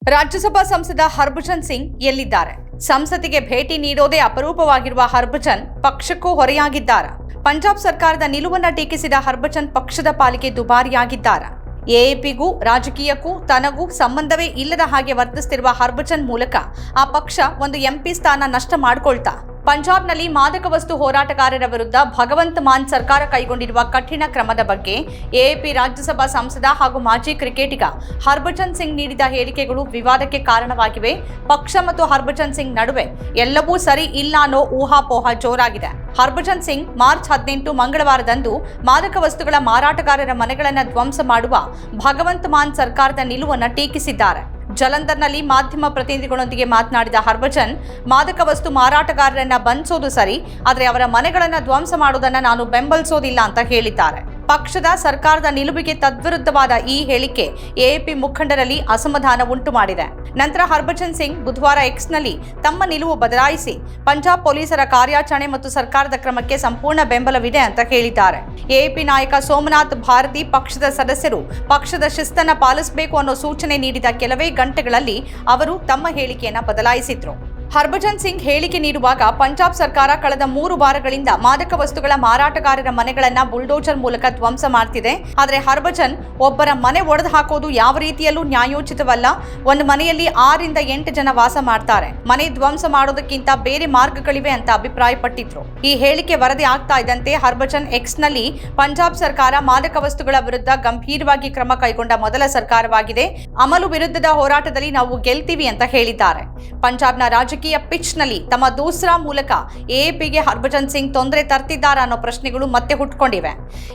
ರಾಜ್ಯಸಭಾ ಸಂಸದ ಹರ್ಭಜನ್ ಸಿಂಗ್ ಎಲ್ಲಿದ್ದಾರೆ? ಸಂಸತ್ತಿಗೆ ಭೇಟಿ ನೀಡೋದೇ ಅಪರೂಪವಾಗಿರುವ ಹರ್ಭಜನ್ ಪಕ್ಷಕ್ಕೂ ಹೊರೆಯಾಗಿದ್ದಾರೆ. ಪಂಜಾಬ್ ಸರ್ಕಾರದ ನಿಲುವನ್ನು ಟೀಕಿಸಿದ ಹರ್ಭಜನ್ ಪಕ್ಷದ ಪಾಲಿಗೆ ದುಬಾರಿಯಾಗಿದ್ದಾರೆ. ಎಎಪಿಗೂ ರಾಜಕೀಯಕ್ಕೂ ತನಗೂ ಸಂಬಂಧವೇ ಇಲ್ಲದ ಹಾಗೆ ವರ್ತಿಸುತ್ತಿರುವ ಹರ್ಭಜನ್ ಮೂಲಕ ಆ ಪಕ್ಷ ಒಂದು ಎಂಪಿ ಸ್ಥಾನ ನಷ್ಟ ಮಾಡಿಕೊಳ್ತಾ ಪಂಜಾಬ್ನಲ್ಲಿ ಮಾದಕ ವಸ್ತು ಹೋರಾಟಗಾರರ ವಿರುದ್ಧ ಭಗವಂತ ಮಾನ್ ಸರ್ಕಾರ ಕೈಗೊಂಡಿರುವ ಕಠಿಣ ಕ್ರಮದ ಬಗ್ಗೆ ಎಎಪಿ ರಾಜ್ಯಸಭಾ ಸಂಸದ ಹಾಗೂ ಮಾಜಿ ಕ್ರಿಕೆಟಿಗ ಹರ್ಭಜನ್ ಸಿಂಗ್ ನೀಡಿದ ಹೇಳಿಕೆಗಳು ವಿವಾದಕ್ಕೆ ಕಾರಣವಾಗಿವೆ. ಪಕ್ಷ ಮತ್ತು ಹರ್ಭಜನ್ ಸಿಂಗ್ ನಡುವೆ ಎಲ್ಲವೂ ಸರಿ ಇಲ್ಲ ಅನ್ನೋ ಊಹಾಪೋಹ ಜೋರಾಗಿದೆ. ಹರ್ಭಜನ್ ಸಿಂಗ್ ಮಾರ್ಚ್ 18 ಮಂಗಳವಾರದಂದು ಮಾದಕ ವಸ್ತುಗಳ ಮಾರಾಟಗಾರರ ಮನೆಗಳನ್ನು ಧ್ವಂಸ ಮಾಡುವ ಭಗವಂತ ಮಾನ್ ಸರ್ಕಾರದ ನಿಲುವನ್ನು ಟೀಕಿಸಿದ್ದಾರೆ. ಜಲಂಧರ್ನಲ್ಲಿ ಮಾಧ್ಯಮ ಪ್ರತಿನಿಧಿಗಳೊಂದಿಗೆ ಮಾತನಾಡಿದ ಹರ್ಭಜನ್, ಮಾದಕ ವಸ್ತು ಮಾರಾಟಗಾರರನ್ನ ಬಂಧಿಸೋದು ಸರಿ, ಆದರೆ ಅವರ ಮನೆಗಳನ್ನು ಧ್ವಂಸ ಮಾಡುವುದನ್ನು ನಾನು ಬೆಂಬಲಿಸೋದಿಲ್ಲ ಅಂತ ಹೇಳಿದ್ದಾರೆ. ಪಕ್ಷದ ಸರ್ಕಾರದ ನಿಲುವಿಗೆ ತದ್ವಿರುದ್ಧವಾದ ಈ ಹೇಳಿಕೆ ಎಎಪಿ ಮುಖಂಡರಲ್ಲಿ ಅಸಮಾಧಾನ ಉಂಟು ಮಾಡಿದೆ. ನಂತರ ಹರ್ಭಜನ್ ಸಿಂಗ್ ಬುಧವಾರ ಎಕ್ಸ್ನಲ್ಲಿ ತಮ್ಮ ನಿಲುವು ಬದಲಾಯಿಸಿ ಪಂಜಾಬ್ ಪೊಲೀಸರ ಕಾರ್ಯಾಚರಣೆ ಮತ್ತು ಸರ್ಕಾರದ ಕ್ರಮಕ್ಕೆ ಸಂಪೂರ್ಣ ಬೆಂಬಲವಿದೆ ಅಂತ ಹೇಳಿದ್ದಾರೆ. ಎಎಪಿ ನಾಯಕ ಸೋಮನಾಥ್ ಭಾರತಿ ಪಕ್ಷದ ಸದಸ್ಯರು ಪಕ್ಷದ ಶಿಸ್ತನ್ನು ಪಾಲಿಸಬೇಕು ಅನ್ನೋ ಸೂಚನೆ ನೀಡಿದ ಕೆಲವೇ ಗಂಟೆಗಳಲ್ಲಿ ಅವರು ತಮ್ಮ ಹೇಳಿಕೆಯನ್ನು ಬದಲಾಯಿಸಿದ್ರು. ಹರ್ಭಜನ್ ಸಿಂಗ್ ಹೇಳಿಕೆ ನೀಡುವಾಗ ಪಂಜಾಬ್ ಸರ್ಕಾರ ಕಳೆದ 3 ವಾರಗಳಿಂದ ಮಾದಕ ವಸ್ತುಗಳ ಮಾರಾಟಗಾರರ ಮನೆಗಳನ್ನ ಬುಲ್ಡೋಜರ್ ಮೂಲಕ ಧ್ವಂಸ ಮಾಡ್ತಿದೆ. ಆದರೆ ಹರ್ಭಜನ್ ಒಬ್ಬರ ಮನೆ ಒಡೆದು ಹಾಕೋದು ಯಾವ ರೀತಿಯಲ್ಲೂ ನ್ಯಾಯೋಚಿತವಲ್ಲ. ಒಂದು ಮನೆಯಲ್ಲಿ 6 ರಿಂದ 8 ಜನ ವಾಸ ಮಾಡ್ತಾರೆ. ಮನೆ ಧ್ವಂಸ ಮಾಡೋದಕ್ಕಿಂತ ಬೇರೆ ಮಾರ್ಗಗಳಿವೆ ಅಂತ ಅಭಿಪ್ರಾಯಪಟ್ಟಿದ್ರು. ಈ ಹೇಳಿಕೆ ವರದಿ ಆಗ್ತಾ ಇದ್ದಂತೆ ಹರ್ಭಜನ್ ಎಕ್ಸ್ನಲ್ಲಿ ಪಂಜಾಬ್ ಸರ್ಕಾರ ಮಾದಕ ವಸ್ತುಗಳ ವಿರುದ್ಧ ಗಂಭೀರವಾಗಿ ಕ್ರಮ ಕೈಗೊಂಡ ಮೊದಲ ಸರ್ಕಾರವಾಗಿದೆ. ಅಮಲು ವಿರುದ್ಧದ ಹೋರಾಟದಲ್ಲಿ ನಾವು ಗೆಲ್ತೀವಿ ಅಂತ ಹೇಳಿದ್ದಾರೆ. ಪಂಜಾಬ್ನ ರಾಜಕೀಯ ಪಿಚ್ನಲ್ಲಿ ತಮ್ಮ ದೂಸರಾ ಮೂಲಕ ಎಎಪಿಗೆ ಹರ್ಭಜನ್ ಸಿಂಗ್ ತೊಂದರೆ ತರ್ತಿದ್ದಾರಾ ಅನ್ನೋ ಪ್ರಶ್ನೆಗಳು ಮತ್ತೆ ಹುಟ್ಟುಕೊಂಡಿವೆ.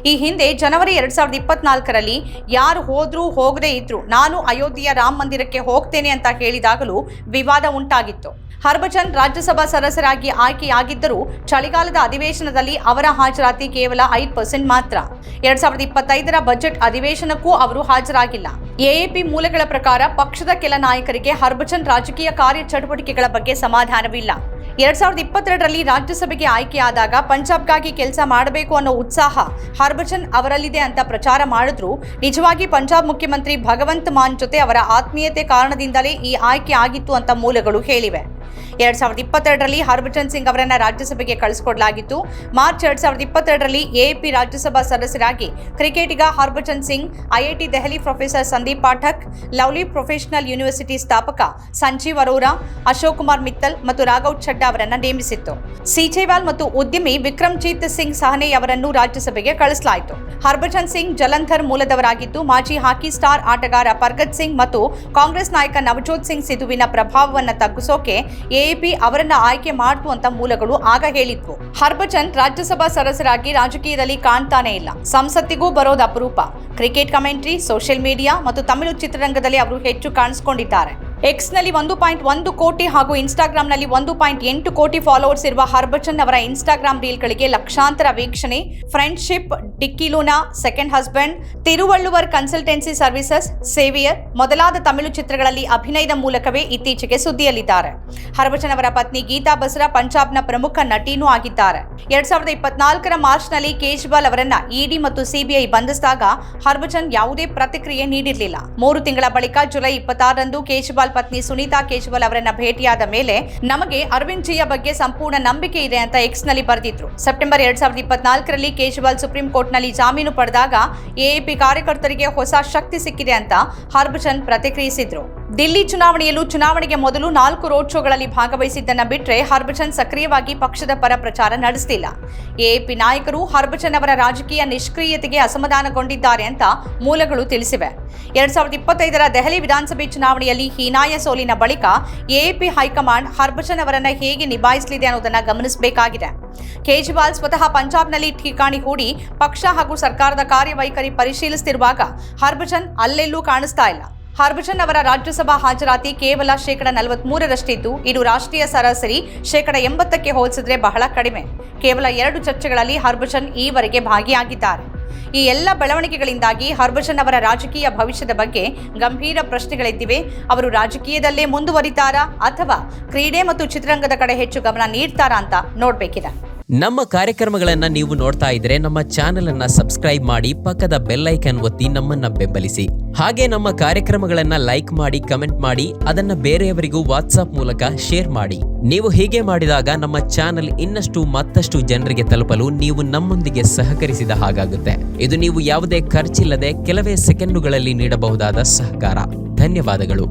ಈ ಹಿಂದೆ ಜನವರಿ 2024ರಲ್ಲಿ ಯಾರು ಹೋದ್ರೂ ಹೋಗದೇ ಇದ್ರು ನಾನು ಅಯೋಧ್ಯೆಯ ರಾಮ ಮಂದಿರಕ್ಕೆ ಹೋಗ್ತೇನೆ ಅಂತ ಹೇಳಿದಾಗಲೂ ವಿವಾದ ಉಂಟಾಗಿತ್ತು. ಹರ್ಭಜನ್ ರಾಜ್ಯಸಭಾ ಸದಸ್ಯರಾಗಿ ಆಯ್ಕೆಯಾಗಿದ್ದರೂ ಚಳಿಗಾಲದ ಅಧಿವೇಶನದಲ್ಲಿ ಅವರ ಹಾಜರಾತಿ ಕೇವಲ 5% ಮಾತ್ರ. 2025ರ ಬಜೆಟ್ ಅಧಿವೇಶನಕ್ಕೂ ಅವರು ಹಾಜರಾಗಿಲ್ಲ. ಎಎಪಿ ಮೂಲಗಳ ಪ್ರಕಾರ ಪಕ್ಷದ ಕೆಲ ನಾಯಕರಿಗೆ ಹರ್ಭಜನ್ ರಾಜಕೀಯ ಕಾರ್ಯಚಟುವಟಿಕೆಗಳ ಬಗ್ಗೆ ಸಮಾಧಾನವಿಲ್ಲ. 2022ರಲ್ಲಿ ರಾಜ್ಯಸಭೆಗೆ ಆಯ್ಕೆಯಾದಾಗ ಪಂಜಾಬ್ಗಾಗಿ ಕೆಲಸ ಮಾಡಬೇಕು ಅನ್ನೋ ಉತ್ಸಾಹ ಹರ್ಭಜನ್ ಅವರಲ್ಲಿದೆ ಅಂತ ಪ್ರಚಾರ ಮಾಡಿದ್ರು. ನಿಜವಾಗಿ ಪಂಜಾಬ್ ಮುಖ್ಯಮಂತ್ರಿ ಭಗವಂತ ಮಾನ್ ಜೊತೆ ಅವರ ಆತ್ಮೀಯತೆ ಕಾರಣದಿಂದಲೇ ಈ ಆಯ್ಕೆ ಆಗಿತ್ತು ಅಂತ ಮೂಲಗಳು ಹೇಳಿವೆ. 2022ರಲ್ಲಿ ಹರ್ಭಜನ್ ಸಿಂಗ್ ಅವರನ್ನ ರಾಜ್ಯಸಭೆಗೆ ಕಳಿಸಿಕೊಡಲಾಗಿತ್ತು. ಮಾರ್ಚ್ 2022ರಲ್ಲಿ ಎಎಪಿ ರಾಜ್ಯಸಭಾ ಸದಸ್ಯರಾಗಿ ಕ್ರಿಕೆಟಿಗ Harbhajan Singh IIT Delhi professor Sandeep Pathak, lovely professional university ಸ್ಥಾಪಕ ಸಂಜೀವ್ ಅರೋರಾ, ಅಶೋಕ್ ಕುಮಾರ್ ಮಿತ್ತಲ್ ಮತ್ತು ರಾಘವ್ ಛಡ್ಡಾ ಅವರನ್ನ ನೇಮಿಸಿತ್ತು. ಸಿಜೇವಾಲ್ ಮತ್ತು ಉದ್ಯಮಿ ವಿಕ್ರಮ್ಜೀತ್ ಸಿಂಗ್ ಸಹನೆ ಅವರನ್ನು ರಾಜ್ಯಸಭೆಗೆ ಕಳಿಸಲಾಯಿತು. ಹರ್ಭಜನ್ ಸಿಂಗ್ ಜಲಂಧರ್ ಮೂಲದವರಾಗಿದ್ದು ಮಾಜಿ ಹಾಕಿ ಸ್ಟಾರ್ ಆಟಗಾರ ಪರ್ಗತ್ ಸಿಂಗ್ ಮತ್ತು ಕಾಂಗ್ರೆಸ್ ನಾಯಕ ನವಜೋತ್ ಸಿಂಗ್ ಸಿಧುವಿನ ಪ್ರಭಾವವನ್ನು ತಗ್ಗಿಸೋಕೆ ಎಎಪಿ ಅವರನ್ನ ಆಯ್ಕೆ ಮಾಡ್ತು ಅಂತ ಮೂಲಗಳು ಆಗ ಹೇಳಿದ್ವು. ಹರ್ಭಜನ್ ರಾಜ್ಯಸಭಾ ಸದಸ್ಯರಾಗಿ ರಾಜಕೀಯದಲ್ಲಿ ಕಾಣ್ತಾನೆ ಇಲ್ಲ. ಸಂಸತ್ತಿಗೂ ಬರೋದು ಅಪರೂಪ. ಕ್ರಿಕೆಟ್ ಕಮೆಂಟ್ರಿ, ಸೋಷಿಯಲ್ ಮೀಡಿಯಾ ಮತ್ತು ತಮಿಳು ಚಿತ್ರರಂಗದಲ್ಲಿ ಅವರು ಹೆಚ್ಚು ಕಾಣಿಸಿಕೊಂಡಿದ್ದಾರೆ. ಎಕ್ಸ್ನಲ್ಲಿ 1.1 ಕೋಟಿ ಹಾಗೂ ಇನ್ಸ್ಟಾಗ್ರಾಂನಲ್ಲಿ 1.8 ಕೋಟಿ ಫಾಲೋವರ್ಸ್ ಇರುವ ಹರ್ಭಜನ್ ಅವರ ಇನ್ಸ್ಟಾಗ್ರಾಂ ರೀಲ್ಗಳಿಗೆ ಲಕ್ಷಾಂತರ ವೀಕ್ಷಣೆ. Friendship, Dikkiloona, second husband, Thiruvalluvar consultancy services, saviour ಮೊದಲಾದ ತಮಿಳು ಚಿತ್ರಗಳಲ್ಲಿ ಅಭಿನಯದ ಮೂಲಕವೇ ಇತ್ತೀಚೆಗೆ ಸುದ್ದಿಯಲ್ಲಿದ್ದಾರೆ. ಹರ್ಭಜನ್ ಅವರ ಪತ್ನಿ ಗೀತಾ ಬಸ್ರಾ ಪಂಜಾಬ್ನ ಪ್ರಮುಖ ನಟಿನೂ ಆಗಿದ್ದಾರೆ. 2024ರ ಮಾರ್ಚ್ನಲ್ಲಿ ಕೇಜ್ರಿವಾಲ್ ಅವರನ್ನ ಇಡಿ ಮತ್ತು ಸಿಬಿಐ ಬಂಧಿಸಿದಾಗ ಹರ್ಭಜನ್ ಯಾವುದೇ ಪ್ರತಿಕ್ರಿಯೆ ನೀಡಿರಲಿಲ್ಲ. 3 ತಿಂಗಳ ಬಳಿಕ ಜುಲೈ 26ರಂದು ಕೇಜ್ರಿವಾಲ್ ಪತ್ನಿ ಸುನೀತಾ ಕೇಜ್ರಿವಾಲ್ ಅವರನ್ನ ಭೇಟಿಯಾದ ಮೇಲೆ ನಮಗೆ ಅರವಿಂದ್ ಜಿಯ ಬಗ್ಗೆ ಸಂಪೂರ್ಣ ನಂಬಿಕೆ ಇದೆ ಅಂತ ಎಕ್ಸ್ನಲ್ಲಿ ಬರೆದಿದ್ರು. ಸೆಪ್ಟೆಂಬರ್ 2024ರಲ್ಲಿ ಕೇಜ್ರಿವಾಲ್ ಸುಪ್ರೀಂ ಕೋರ್ಟ್ನಲ್ಲಿ ಜಾಮೀನು ಪಡೆದಾಗ ಎಎಪಿ ಕಾರ್ಯಕರ್ತರಿಗೆ ಹೊಸ ಶಕ್ತಿ ಸಿಕ್ಕಿದೆ ಅಂತ ಹರ್ಭಜನ್ ಪ್ರತಿಕ್ರಿಯಿಸಿದ್ರು. ದಿಲ್ಲಿ ಚುನಾವಣೆಯಲ್ಲೂ ಚುನಾವಣೆಗೆ ಮೊದಲು 4 ರೋಡ್ ಶೋಗಳಲ್ಲಿ ಭಾಗವಹಿಸಿದ್ದನ್ನ ಬಿಟ್ಟರೆ ಹರ್ಭಜನ್ ಸಕ್ರಿಯವಾಗಿ ಪಕ್ಷದ ಪರ ಪ್ರಚಾರ ನಡೆಸುತ್ತಿಲ್ಲ. ಎಎಪಿ ನಾಯಕರು ಹರ್ಭಜನ್ ಅವರ ರಾಜಕೀಯ ನಿಷ್ಕ್ರಿಯತೆಗೆ ಅಸಮಾಧಾನಗೊಂಡಿದ್ದಾರೆ ಅಂತ ಮೂಲಗಳು ತಿಳಿಸಿವೆ. 2025ರ ದೆಹಲಿ ವಿಧಾನಸಭೆ ಚುನಾವಣೆಯಲ್ಲಿ ಹೀನಾಯ ಸೋಲಿನ ಬಳಿಕ ಎಎಪಿ ಹೈಕಮಾಂಡ್ ಹರ್ಭಜನ್ ಅವರನ್ನ ಹೇಗೆ ನಿಭಾಯಿಸಲಿದೆ ಅನ್ನೋದನ್ನ ಗಮನಿಸಬೇಕಾಗಿದೆ. ಕೇಜ್ರಿವಾಲ್ ಸ್ವತಃ ಪಂಜಾಬ್ನಲ್ಲಿ ಠಿಕಾಣಿ ಹೂಡಿ ಪಕ್ಷ ಹಾಗೂ ಸರ್ಕಾರದ ಕಾರ್ಯವೈಖರಿ ಪರಿಶೀಲಿಸುತ್ತಿರುವಾಗ ಹರ್ಭಜನ್ ಅಲ್ಲೆಲ್ಲೂ ಕಾಣಿಸ್ತಾ ಇಲ್ಲ. ಹರ್ಭಜನ್ ಅವರ ರಾಜ್ಯಸಭಾ ಹಾಜರಾತಿ ಕೇವಲ 43%ರಷ್ಟಿದ್ದು ಇದು ರಾಷ್ಟ್ರೀಯ ಸರಾಸರಿ 80%ಕ್ಕೆ ಹೋಲಿಸಿದ್ರೆ ಬಹಳ ಕಡಿಮೆ. ಕೇವಲ 2 ಚರ್ಚೆಗಳಲ್ಲಿ ಹರ್ಭಜನ್ ಈವರೆಗೆ ಭಾಗಿಯಾಗಿದ್ದಾರೆ. ಈ ಎಲ್ಲ ಬೆಳವಣಿಗೆಗಳಿಂದಾಗಿ ಹರ್ಭಜನ್ ಅವರ ರಾಜಕೀಯ ಭವಿಷ್ಯದ ಬಗ್ಗೆ ಗಂಭೀರ ಪ್ರಶ್ನೆಗಳೆದ್ದಿವೆ. ಅವರು ರಾಜಕೀಯದಲ್ಲೇ ಮುಂದುವರಿತಾರಾ ಅಥವಾ ಕ್ರೀಡೆ ಮತ್ತು ಚಿತ್ರರಂಗದ ಕಡೆ ಹೆಚ್ಚು ಗಮನ ನೀಡ್ತಾರಾ ಅಂತ ನೋಡಬೇಕಿದೆ. ನಮ್ಮ ಕಾರ್ಯಕ್ರಮಗಳನ್ನ ನೀವು ನೋಡ್ತಾ ಇದ್ರೆ ನಮ್ಮ ಚಾನೆಲ್ ಅನ್ನ ಸಬ್ಸ್ಕ್ರೈಬ್ ಮಾಡಿ, ಪಕ್ಕದ ಬೆಲ್ ಐಕಾನ್ ಒತ್ತಿ ನಮ್ಮನ್ನ ಬೆಂಬಲಿಸಿ. ಹಾಗೆ ನಮ್ಮ ಕಾರ್ಯಕ್ರಮಗಳನ್ನ ಲೈಕ್ ಮಾಡಿ, ಕಮೆಂಟ್ ಮಾಡಿ, ಅದನ್ನ ಬೇರೆಯವರಿಗೂ ವಾಟ್ಸ್ಆಪ್ ಮೂಲಕ ಶೇರ್ ಮಾಡಿ. ನೀವು ಹೀಗೆ ಮಾಡಿದಾಗ ನಮ್ಮ ಚಾನೆಲ್ ಇನ್ನಷ್ಟು ಮತ್ತಷ್ಟು ಜನರಿಗೆ ತಲುಪಲು ನೀವು ನಮ್ಮೊಂದಿಗೆ ಸಹಕರಿಸಿದ ಹಾಗಾಗುತ್ತೆ. ಇದು ನೀವು ಯಾವುದೇ ಖರ್ಚಿಲ್ಲದೆ ಕೆಲವೇ ಸೆಕೆಂಡುಗಳಲ್ಲಿ ನೀಡಬಹುದಾದ ಸಹಕಾರ. ಧನ್ಯವಾದಗಳು.